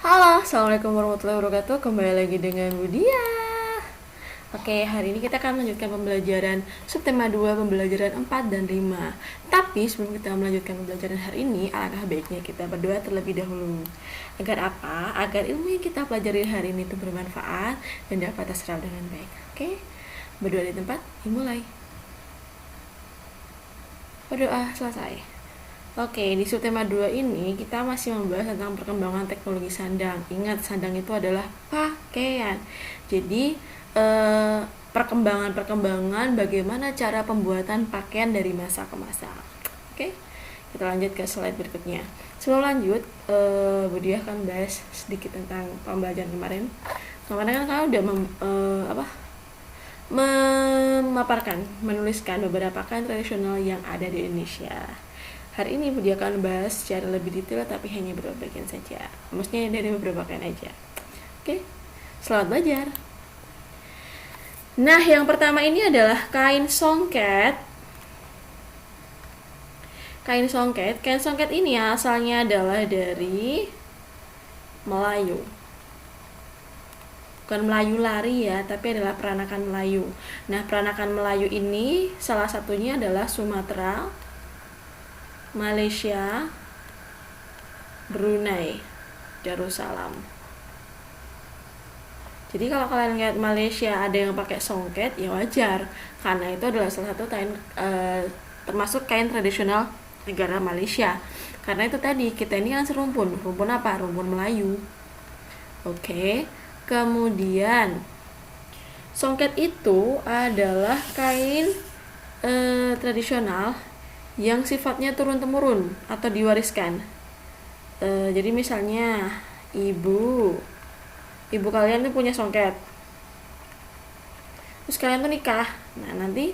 Halo, Assalamualaikum warahmatullahi wabarakatuh. Kembali lagi dengan Budia. Oke, hari ini kita akan melanjutkan pembelajaran subtema 2, pembelajaran 4 dan 5. Tapi sebelum kita melanjutkan pembelajaran hari ini, alangkah baiknya kita berdoa terlebih dahulu. Agar apa? Agar ilmu yang kita pelajari hari ini itu bermanfaat dan dapat terserap dengan baik. Oke, berdoa di tempat, dimulai. Berdoa selesai. Oke, di subtema 2 ini kita masih membahas tentang perkembangan teknologi sandang. Ingat, sandang itu adalah pakaian. Jadi, perkembangan bagaimana cara pembuatan pakaian dari masa ke masa. Oke, kita lanjut ke slide berikutnya. Sebelum lanjut, Budia akan bahas sedikit tentang pembelajaran kemarin. Kemarin kan udah memaparkan, menuliskan beberapa pakaian tradisional yang ada di Indonesia. Hari ini Budi akan bahas secara lebih detail tapi hanya beberapa bagian saja. Maksudnya dari beberapa bagian aja. Oke, selamat belajar. Nah, yang pertama ini adalah kain songket. Kain songket ini asalnya adalah dari Melayu. Bukan Melayu lari ya, tapi adalah peranakan Melayu. Nah, peranakan Melayu ini salah satunya adalah Sumatera, Malaysia, Brunei, Darussalam. Jadi kalau kalian lihat Malaysia ada yang pakai songket, ya wajar, karena itu adalah salah satu kain termasuk kain tradisional negara Malaysia. Karena itu tadi kita ini kan serumpun. Rumpun apa? Rumpun Melayu. Oke. Kemudian songket itu adalah kain tradisional yang sifatnya turun-temurun atau diwariskan. Jadi misalnya ibu kalian tuh punya songket, terus kalian tuh nikah. Nah, nanti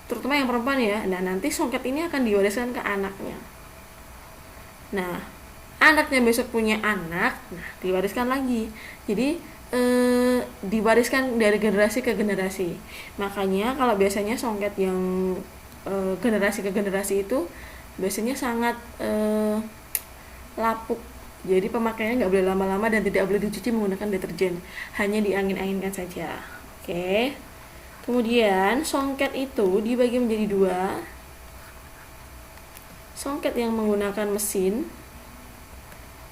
terutama yang perempuan ya, nah nanti songket ini akan diwariskan ke anaknya. Nah, anaknya besok punya anak, nah diwariskan lagi. Jadi diwariskan dari generasi ke generasi. Makanya kalau biasanya songket yang generasi ke generasi itu biasanya sangat lapuk. Jadi pemakaiannya nggak boleh lama-lama dan tidak boleh dicuci menggunakan deterjen, hanya diangin-anginkan saja. Oke. Kemudian songket itu dibagi menjadi dua. Songket yang menggunakan mesin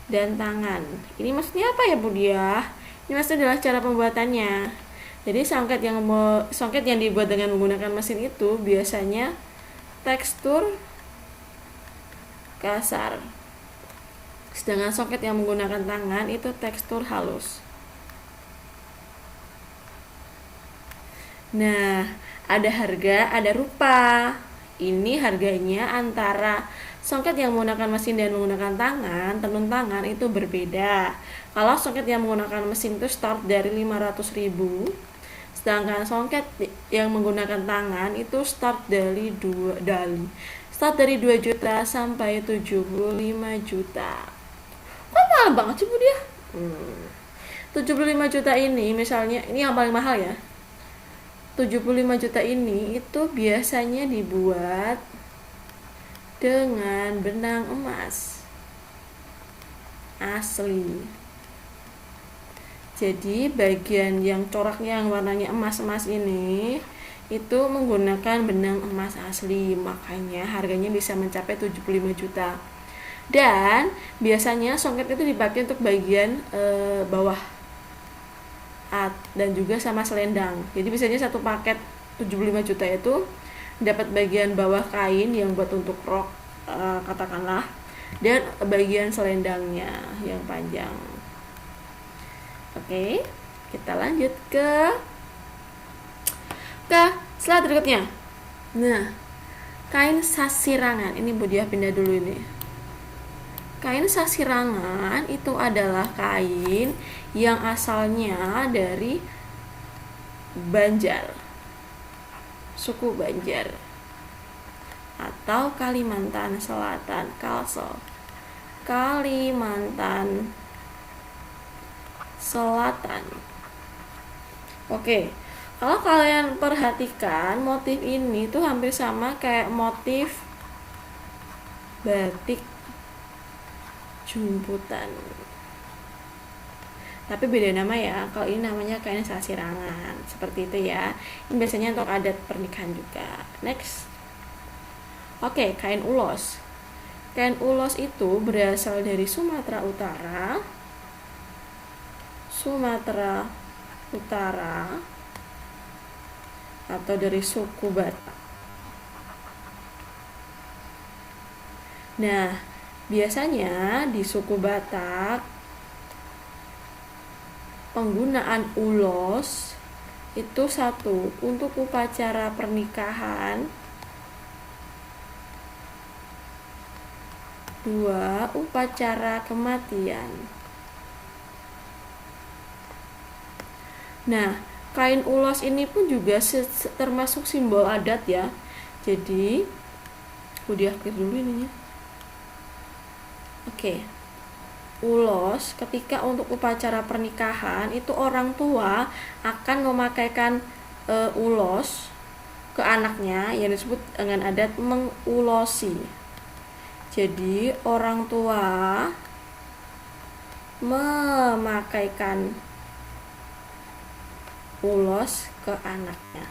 dan tangan. Ini maksudnya apa ya, Budia? Ini maksudnya adalah cara pembuatannya. Jadi songket yang dibuat dengan menggunakan mesin itu biasanya tekstur kasar. Sedangkan songket yang menggunakan tangan itu tekstur halus. Nah, ada harga, ada rupa. Ini harganya antara songket yang menggunakan mesin dan menggunakan tangan, tenun tangan itu berbeda. Kalau songket yang menggunakan mesin itu start dari 500.000. Sedangkan songket yang menggunakan tangan itu start dari 2 juta sampai 75 juta. Kok mahal banget sih Bu dia? 75 juta ini misalnya, ini yang paling mahal ya. 75 juta ini itu biasanya dibuat dengan benang emas asli. Jadi bagian yang coraknya yang warnanya emas-emas ini itu menggunakan benang emas asli, makanya harganya bisa mencapai 75 juta. Dan biasanya songket itu dipakai untuk bagian bawah dan juga sama selendang. Jadi biasanya satu paket 75 juta itu dapat bagian bawah kain yang buat untuk rok katakanlah, dan bagian selendangnya yang panjang. Oke, kita lanjut ke slide berikutnya. Nah, kain sasirangan. Ini Budia pindah dulu ini. Kain sasirangan itu adalah kain yang asalnya dari Banjar, suku Banjar, atau Kalimantan Selatan, Kalsel, Kalimantan Selatan. Oke, kalau kalian perhatikan motif ini tuh hampir sama kayak motif batik jumputan. tapi beda nama ya. Kalau ini namanya kain sasirangan, seperti itu ya. Ini biasanya untuk adat pernikahan juga. Next. Oke, kain ulos. Kain ulos itu berasal dari Sumatera Utara, atau dari suku Batak. Nah, biasanya di suku Batak penggunaan ulos itu satu untuk upacara pernikahan, dua upacara kematian. Nah, kain ulos ini pun juga termasuk simbol adat ya. Jadi, aku diakhir dulu ininya. Oke. Ulos ketika untuk upacara pernikahan itu orang tua akan memakaikan ulos ke anaknya yang disebut dengan adat mengulosi. Jadi, orang tua memakaikan ulos ke anaknya.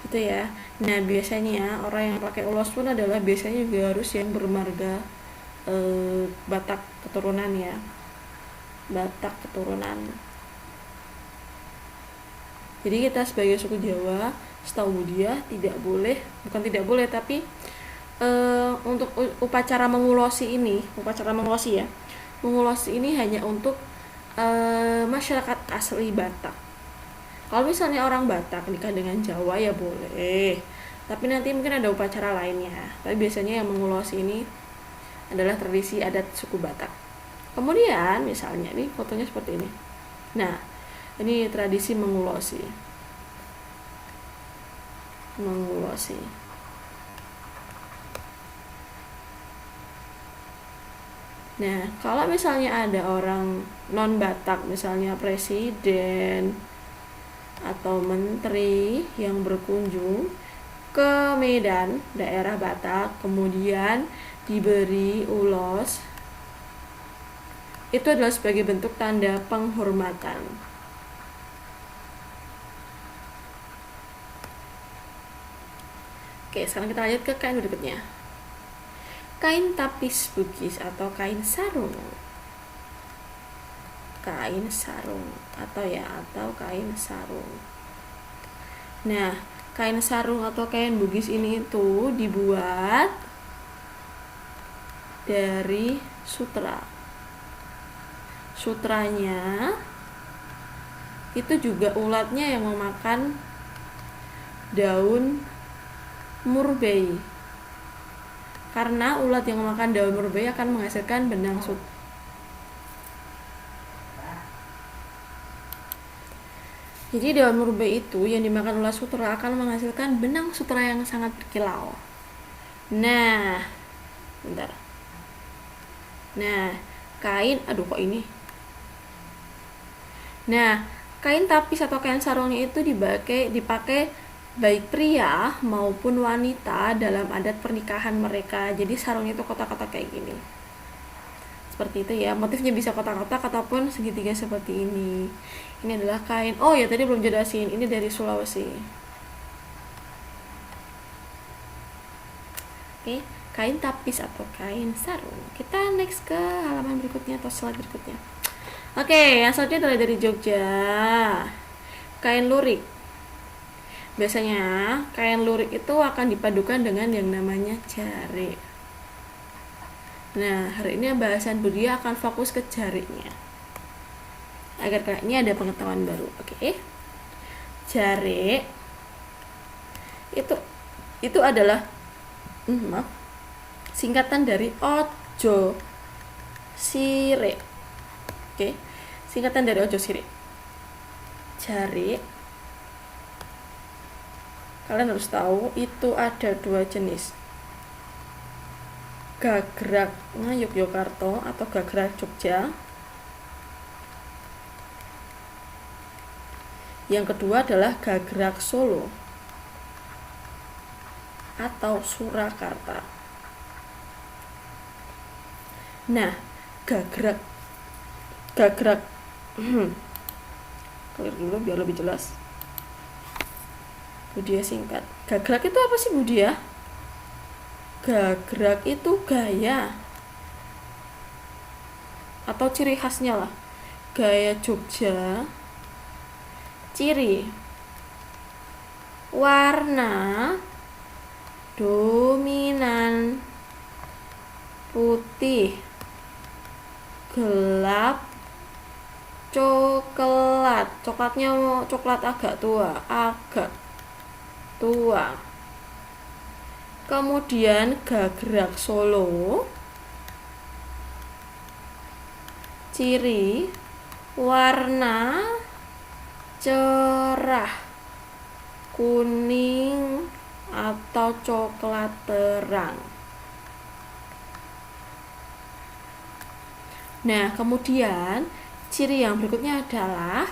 Gitu ya. Nah, biasanya orang yang pakai ulos pun adalah biasanya juga harus yang bermarga Batak keturunan ya. Batak keturunan. Jadi kita sebagai suku Jawa, setahu dia tidak boleh, bukan tidak boleh, tapi untuk upacara mengulosi ya. Mengulosi ini hanya untuk masyarakat asli Batak. Kalau misalnya orang Batak nikah dengan Jawa ya boleh, tapi nanti mungkin ada upacara lainnya. Tapi biasanya yang mengulosi ini adalah tradisi adat suku Batak. Kemudian misalnya nih fotonya seperti ini. Nah, ini tradisi mengulosi. Nah, kalau misalnya ada orang non-Batak, misalnya presiden atau menteri yang berkunjung ke Medan, daerah Batak, kemudian diberi ulos, itu adalah sebagai bentuk tanda penghormatan. Oke, sekarang kita lanjut ke kain berikutnya. Kain tapis Bugis atau kain sarung. Kain sarung. Nah, kain sarung atau kain Bugis ini itu dibuat dari sutra. Sutranya itu juga ulatnya yang memakan daun murbei. Karena ulat yang memakan daun murbei akan menghasilkan benang sutra. Jadi daun murbei itu yang dimakan ulat sutra akan menghasilkan benang sutra yang sangat berkilau. Nah, bentar. Nah, kain, Nah, kain tapis atau kain sarungnya itu dipakai baik pria maupun wanita dalam adat pernikahan mereka. Jadi sarungnya itu kotak-kotak kayak gini. Seperti itu ya. Motifnya bisa kotak-kotak ataupun segitiga seperti ini. Ini adalah kain. Oh ya, tadi belum jelasin. Ini dari Sulawesi. Oke, kain tapis atau kain sarung. Kita next ke halaman berikutnya atau slide berikutnya. Oke, yang selanjutnya adalah dari Jogja. Kain lurik. Biasanya kain lurik itu akan dipadukan dengan yang namanya jarik. Nah, hari ini bahasan Budia akan fokus ke jariknya. Agar kalian ada pengetahuan baru. Oke. Jarik itu adalah singkatan dari ojo sirik. Oke. Singkatan dari ojo sirik. Jarik, kalian harus tahu itu ada dua jenis, gagrak Yogyakarta atau gagrak Jogja. Yang kedua adalah gagrak Solo atau Surakarta. Nah, gagrak gagrak clear dulu biar lebih jelas. Budia singkat. Gagrak itu apa sih, Budia? Gagrak itu gaya atau ciri khasnya lah. Gaya Jogja, ciri warna dominan putih, gelap, coklatnya coklat agak tua. Kemudian gagrak Solo, ciri warna cerah, kuning atau coklat terang. Nah, kemudian ciri yang berikutnya adalah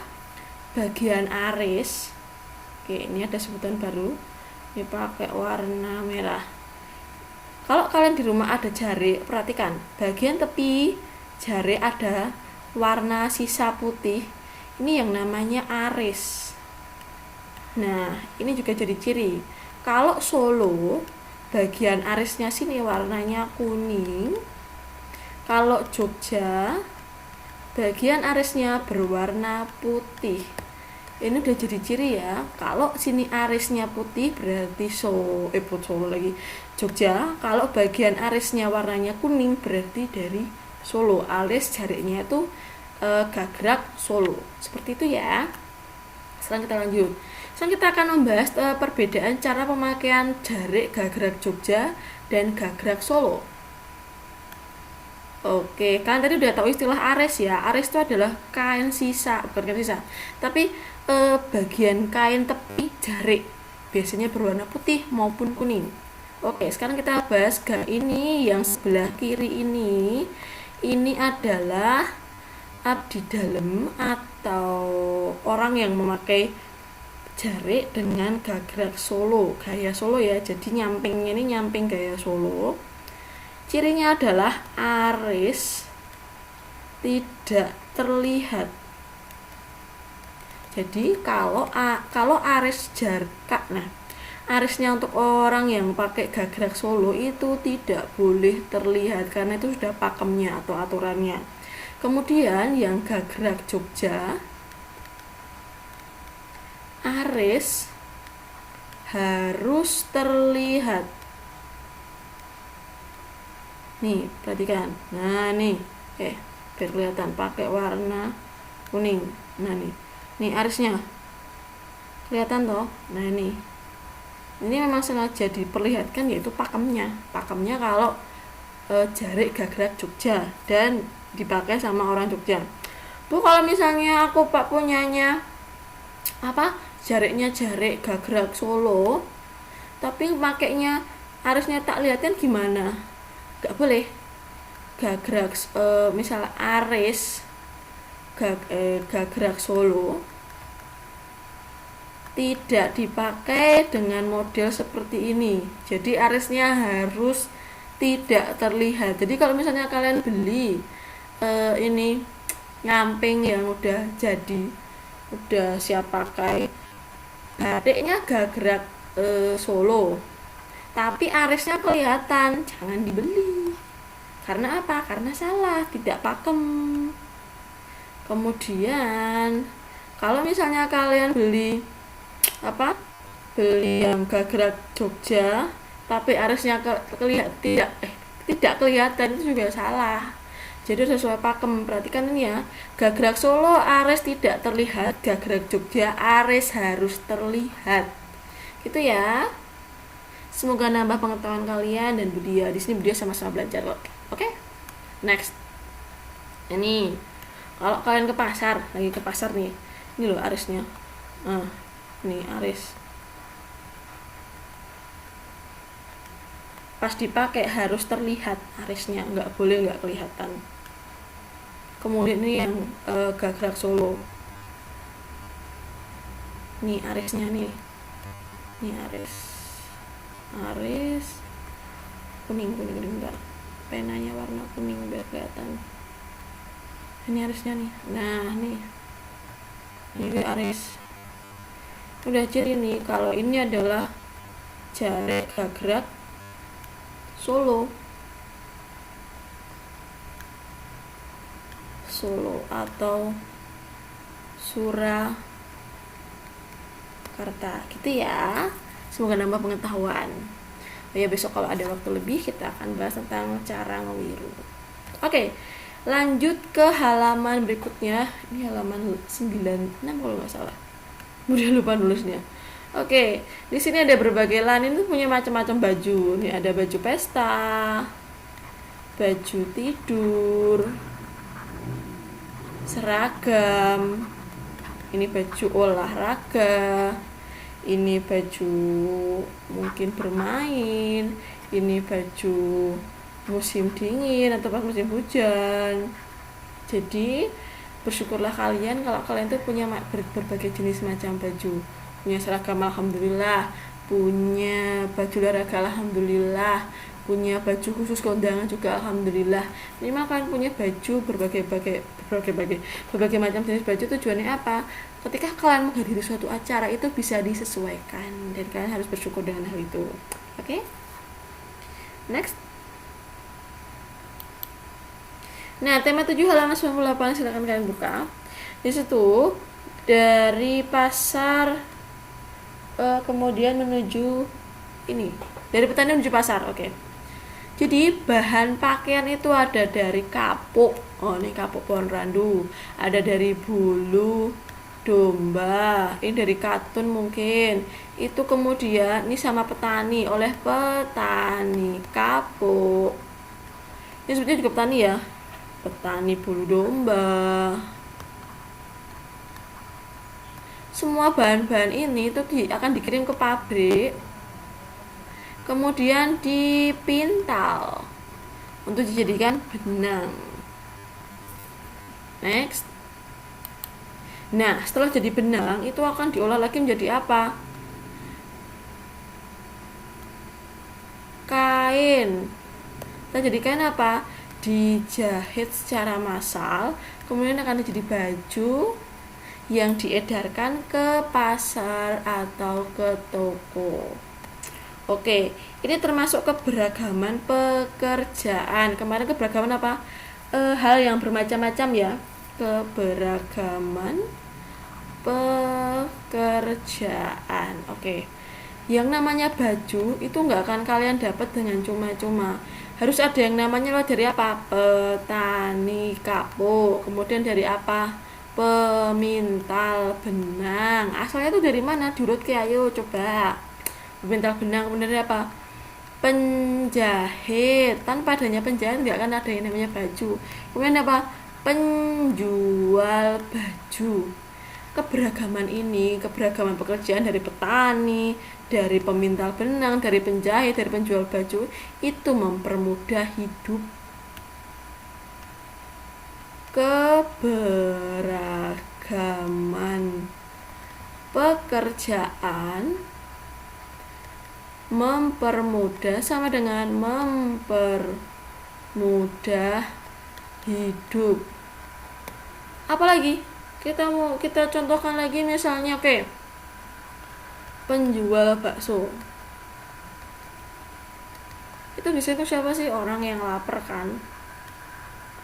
bagian aris. Oke, ini ada sebutan baru. Ini pakai warna merah. Kalau kalian di rumah ada jari, perhatikan bagian tepi jari ada warna sisa putih. Ini yang namanya aris. Nah, ini juga jadi ciri. Kalau Solo, bagian arisnya sini warnanya kuning. Kalau Jogja, bagian arisnya berwarna putih. Ini udah jadi ciri ya. Kalau sini arisnya putih berarti Solo lagi Jogja. Kalau bagian arisnya warnanya kuning berarti dari Solo, alias jarinya itu gagrak Solo. Seperti itu ya. Sekarang kita lanjut. Sekarang kita akan membahas perbedaan cara pemakaian jarik gagrak Jogja dan gagrak Solo. Oke, kalian tadi udah tahu istilah aris ya. Aris itu adalah kain sisa, bukan kain sisa, tapi bagian kain tepi jarik. Biasanya berwarna putih maupun kuning. Oke, sekarang kita bahas ini yang sebelah kiri ini. Ini adalah abdi dalam atau orang yang memakai jarik dengan gagrak Solo, gaya Solo ya. Jadi nyampingnya ini nyamping gaya Solo. Cirinya adalah aris tidak terlihat. Jadi kalau aris jarkak, nah arisnya untuk orang yang pakai gagrak Solo itu tidak boleh terlihat karena itu sudah pakemnya atau aturannya. Kemudian yang gagrak Jogja, aris harus terlihat. Nih, perhatikan. Nah, nih. Biar kelihatan pakai warna kuning. Nah, nih arisnya. Kelihatan toh? Nah, ini. Ini memang sengaja diperlihatkan yaitu pakemnya. Pakemnya kalau jarik gagrak Jogja dan dipakai sama orang Jogja. Bu, kalau misalnya aku pak punyanya jariknya jarik gagrak Solo, tapi pakainya arisnya tak lihatin gimana? Gak boleh. Gagrak misal aris gagrak Solo tidak dipakai dengan model seperti ini. Jadi arisnya harus tidak terlihat. Jadi kalau misalnya kalian beli ini nyamping yang udah jadi, udah siap pakai, batiknya gagrak Solo, tapi arisnya kelihatan, jangan dibeli. Karena apa? Karena salah, tidak pakem. Kemudian kalau misalnya kalian beli yang gagrak Jogja tapi arisnya tidak kelihatan, itu juga salah. Jadi sesuai pakem. Perhatikan ini ya, gagrak Solo aris tidak terlihat, gagrak Jogja aris harus terlihat. Gitu ya. Semoga nambah pengetahuan kalian dan Budia. Di sini Budia sama-sama belajar kok. Oke? Next. Ini kalau kalian lagi ke pasar nih. Ini loh arisnya. Nih aris. Pas dipakai harus terlihat arisnya, nggak boleh nggak kelihatan. Kemudian ini yang gagrak Solo. Nih arisnya nih. Nih aris kuning bentar. penanya warna kuning biar kelihatan. Ini harusnya nih. Nah, nih. Ini Aris. Udah jadi nih, kalau ini adalah jari gagrak Solo atau Surakarta gitu ya. Semoga nambah pengetahuan. Oh ya, besok kalau ada waktu lebih kita akan bahas tentang cara ngewiru. Oke, lanjut ke halaman berikutnya. Ini halaman 96 kalau nggak salah. Udah lupa nulisnya. Oke, di sini ada berbagai line, itu punya macam-macam baju. Nih ada baju pesta, baju tidur, seragam. Ini baju olahraga. Ini baju mungkin bermain. Ini baju musim dingin atau pas musim hujan. Jadi bersyukurlah kalian kalau kalian tuh punya berbagai jenis macam baju. Punya seragam alhamdulillah, punya baju olahraga alhamdulillah, punya baju khusus kondangan juga alhamdulillah. Minimal kalian punya baju berbagai macam jenis baju. Tujuannya apa? Ketika kalian menghadiri suatu acara itu bisa disesuaikan dan kalian harus bersyukur dengan hal itu. Oke? Next. Nah, tema 7 halaman 98 silakan kalian buka. Di situ dari pasar kemudian menuju ini. Dari petani menuju pasar. Oke. Jadi bahan pakaian itu ada dari kapuk. Oh, ini kapuk pohon randu. Ada dari bulu domba. Ini dari katun mungkin. Itu kemudian ini sama petani, oleh petani kapuk. Ini sebetulnya juga petani ya. Petani bulu domba. Semua bahan-bahan ini itu akan dikirim ke pabrik, kemudian dipintal untuk dijadikan benang. Next. Nah, setelah jadi benang itu akan diolah lagi menjadi apa? Kain. Kita jadi kain apa? Dijahit secara massal, kemudian akan jadi baju yang diedarkan ke pasar atau ke toko. Oke, ini termasuk keberagaman pekerjaan. Kemarin keberagaman apa? Hal yang bermacam-macam ya. Keberagaman pekerjaan. Oke. Yang namanya baju itu nggak akan kalian dapat dengan cuma-cuma. Harus ada yang namanya dari apa? Petani kapuk. Kemudian dari apa? Pemintal benang. Asalnya itu dari mana? Diurut ke, ayo coba. Pemintal benang, kemudian apa? Penjahit. Tanpa adanya penjahit nggak akan ada yang namanya baju. Kemudian apa? Penjual baju. Keberagaman ini, keberagaman pekerjaan dari petani, dari pemintal benang, dari penjahit, dari penjual baju, itu mempermudah hidup. Keberagaman pekerjaan mempermudah sama dengan mempermudah hidup. Apalagi kita contohkan lagi misalnya, oke, penjual bakso. Itu di situ siapa sih? Orang yang lapar kan?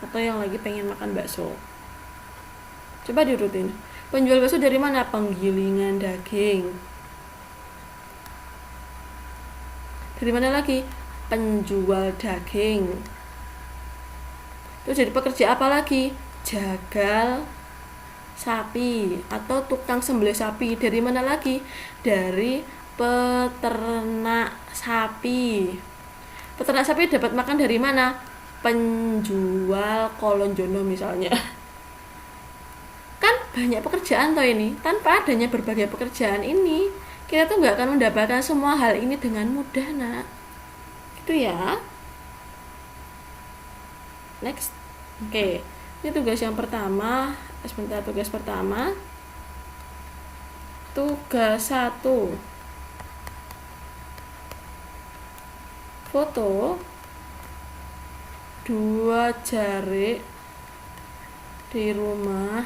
Atau yang lagi pengen makan bakso. Coba diurutin. Penjual bakso dari mana? Penggilingan daging. Dari mana lagi? Penjual daging. Terus jadi pekerja apa lagi? Jagal sapi atau tukang sembelih sapi. Dari mana lagi? Dari peternak sapi. Peternak sapi dapat makan dari mana? Penjual kolonjono misalnya. Kan banyak pekerjaan toh ini. Tanpa adanya berbagai pekerjaan ini, kita tuh nggak akan mendapatkan semua hal ini dengan mudah, nak. Itu ya. Next. Oke. Ini tugas yang pertama. Sebentar, tugas pertama. Tugas 1. Foto 2 jari di rumah,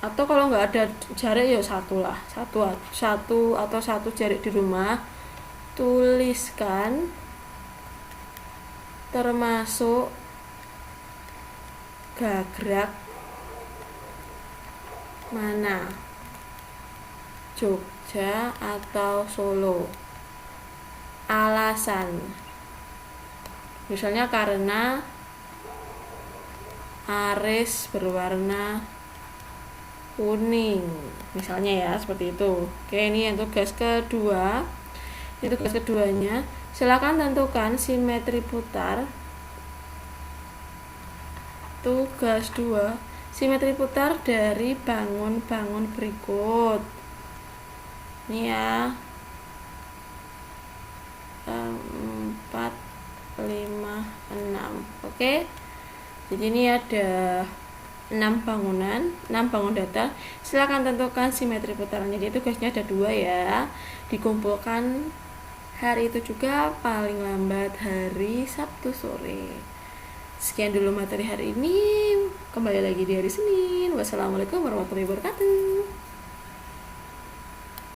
atau kalau nggak ada jari ya satu lah, satu jari di rumah, tuliskan termasuk gagrag mana, Jogja atau Solo. Alasan, misalnya karena aris berwarna kuning, misalnya ya, seperti itu. Oke, ini yang tugas kedua. Itu tugas keduanya. Silakan tentukan simetri putar. Tugas 2, simetri putar dari bangun-bangun berikut. Ini ya, 4, 5, 6. Oke, jadi ini ada 6 bangun datar. Silakan tentukan simetri putaran. Jadi tugasnya ada 2 ya, dikumpulkan hari itu juga, paling lambat hari Sabtu sore. Sekian dulu materi hari ini, kembali lagi di hari Senin. Wassalamualaikum warahmatullahi wabarakatuh.